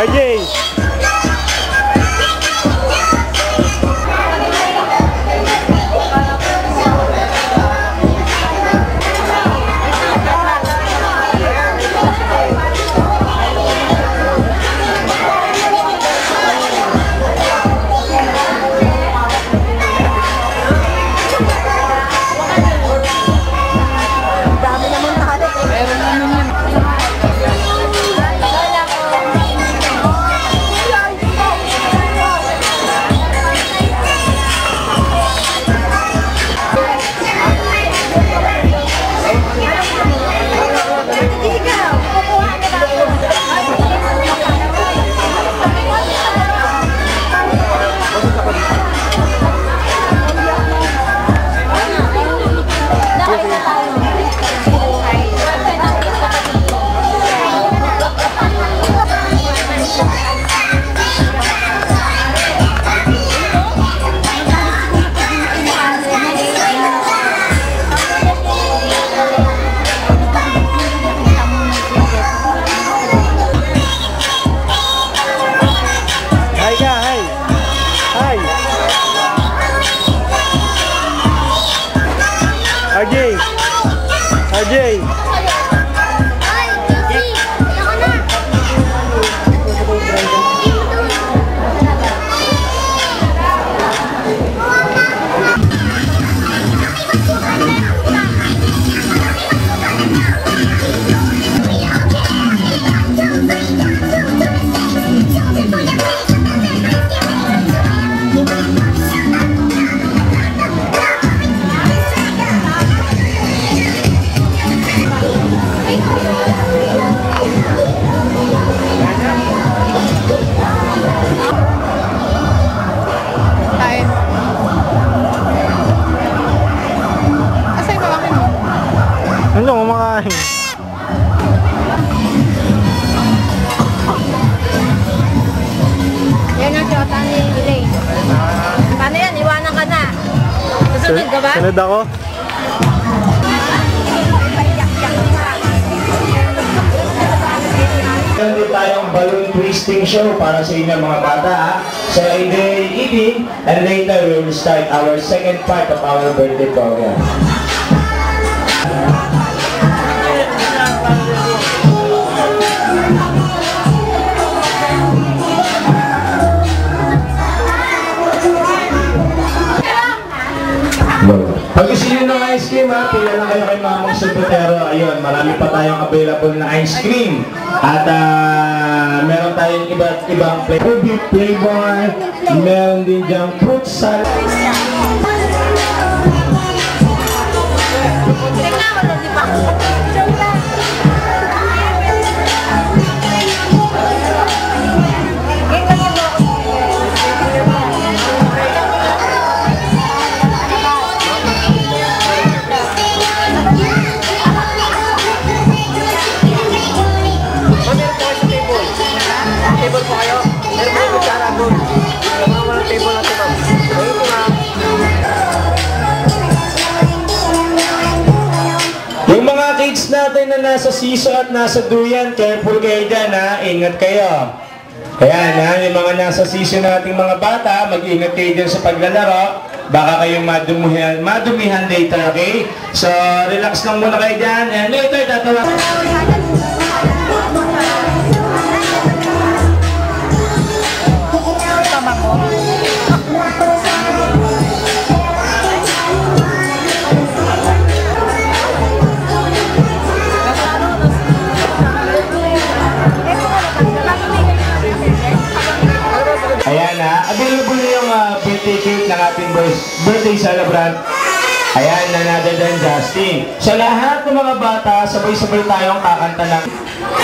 RJ! RJ! RJ! Ano kumakain? Yan ang shota ni Elaine. Paano yan? Iwanan ka na. Susunod ka ba? Sunod ako? Meron din tayong balloon twisting show para sa inyo mga bata. So in the evening and later we will start our second part of our birthday program. Pag gusto nyo ng ice cream ha, pila lang kayo kay Mamang Subotero. Ayun, marami pa tayong available na ice cream. At meron tayong iba't ibang flavor. Meron din diyang fruit salad. Yung mga kids natin na nasa siso at nasa duyan, careful kayo dyan ha, ingat kayo. Ayan ha, yung mga nasa siso nating mga bata, mag-ingat kayo dyan sa paglalaro. Baka kayong madumihan later, okay? So, relax lang muna kayo dyan, and later tatawa. Ayan ha, available na yung birthday cake ng ating birthday celebrant. Ayan, nanada din Justin. Sa lahat ng mga bata, sabay-sabay tayong kakanta ng...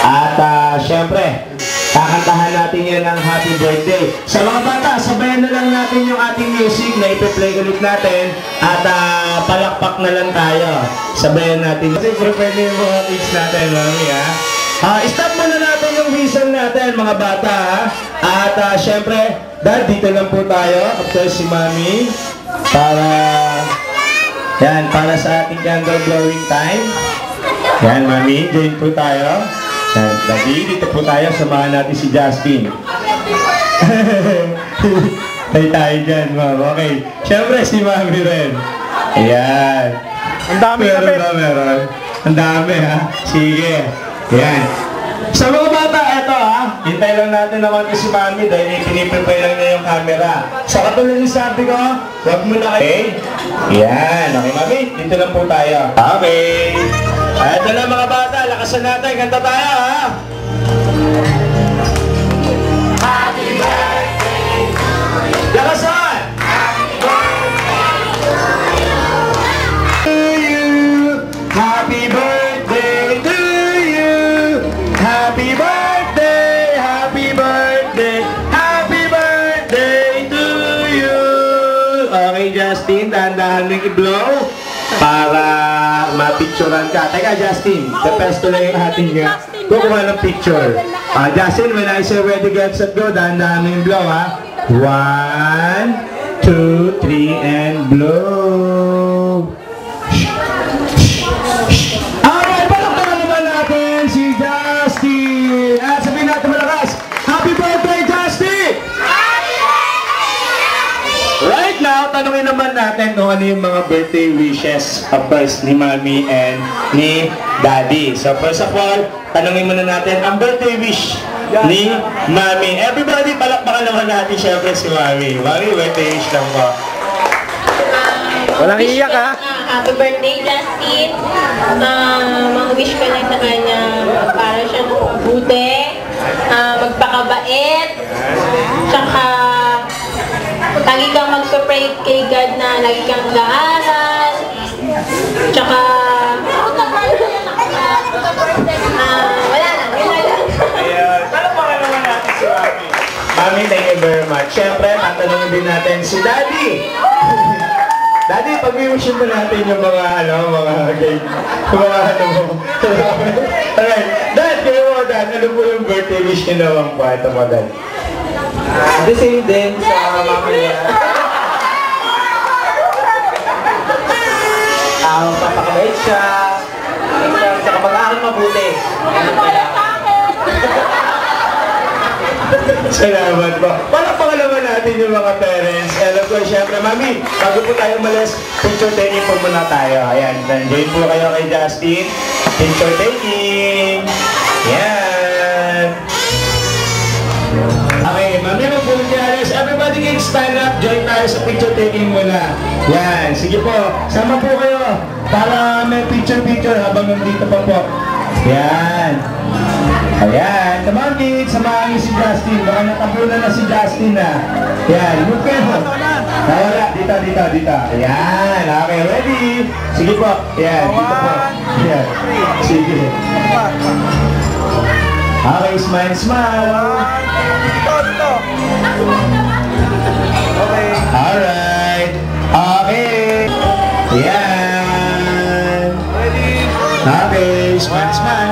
At syempre, kakantahan natin yan ng happy birthday. Sa mga bata, sabayan na lang natin yung ating music na ipe-play ulit natin. At palakpak na lang tayo. Sabayan natin. Kasi prepare na yung mga kids natin, mami ha. Stop muna natin yung whistle natin mga bata ha. At syempre, dad, dito lang po tayo. After si mami. Para sa ating candle blowing time. Yan mami, join po tayo. Daddy, dito po tayo. Samahan natin si Justin. Tayo dyan, ma'am. Okay. Siyempre, si Mami rin. Ayan. Ang dami meron kami. ba, meron? Ang dami, ha? Sige. Ayan. Sa mga bata, eto ha. Hintay lang natin naman si Mami dahil piniprepare lang niya yung camera. Sa katulad ng sabi ko, huwag mo na kayo. Ayan. Okay, Mami. Dito lang po tayo. Okay. Eto na mga bata. Lakasan natin. Kanta tayo, ha? Lakasan! Happy birthday to you! Happy birthday! Happy birthday! Happy birthday to you! Okay, Justin, dahan-dahan mo yung i-blow para mapicturean ka. Teka, Justin, pepesto lang yung ating nga. Kukuha ng picture. Justin, when I say ready, get set, go, dahan-dahan mo yung blow, ha? 1, 2, 3, and blow! Alright, palakpakan naman natin si Justin! At sabihin natin malakas, Happy birthday, Justin! Right now, tanungin naman natin kung ano yung mga birthday wishes of course ni Mami and ni Daddy. So first of all, tanungin muna natin ang birthday wish ni Mami. Everybody, palakpakan naman natin syempre si Mami. Mami, birthday wish lang po. Walang iyak, ha? Happy birthday, Justin. Mag-wish ko lang sa kanya para siya mabuti, magpakabait, tsaka lagi kang magpa-pray kay God na lagi kang nag-aaral, tsaka wala na, yun na lang. Ayan, palakpakan naman natin si Mami. Mami, thank you very much. Siyempre, tatanungin din natin si Daddy. Daddy, pag-wiwishin mo natin yung mga, Alright, Dad, kayo mo, Dad, ano po yung birthday wish niyo naman po? Ito mo, Dad. The same din sa mama niya. Papakabait siya. Saka mag-aaral mabuti. Salamat po. Palakpakan naman natin yung mga parents. And of course, syempre, Mami, bago po tayo umalis, picture taking po muna tayo. Ayan, join po kayo kay Justin. Picture taking. Yan. Okay, Mami, mag-pulgaris. Everybody can stand up. Join tayo sa picture taking muna. Yan, sige po. Sama po kayo para may picture-picture habang nandito pa po. Yan. Ayan, come on kids, samahan niyo si Justin. Baka natabunan na si Justin na. Ayan, move kayo. Nawala, dito. Ayan, okay, ready? Sige po. Ayan, dito po. Ayan, sige. Okay, smile, smile. Ito. Okay. Alright. Okay. Ayan. Ready? Okay, smile, smile.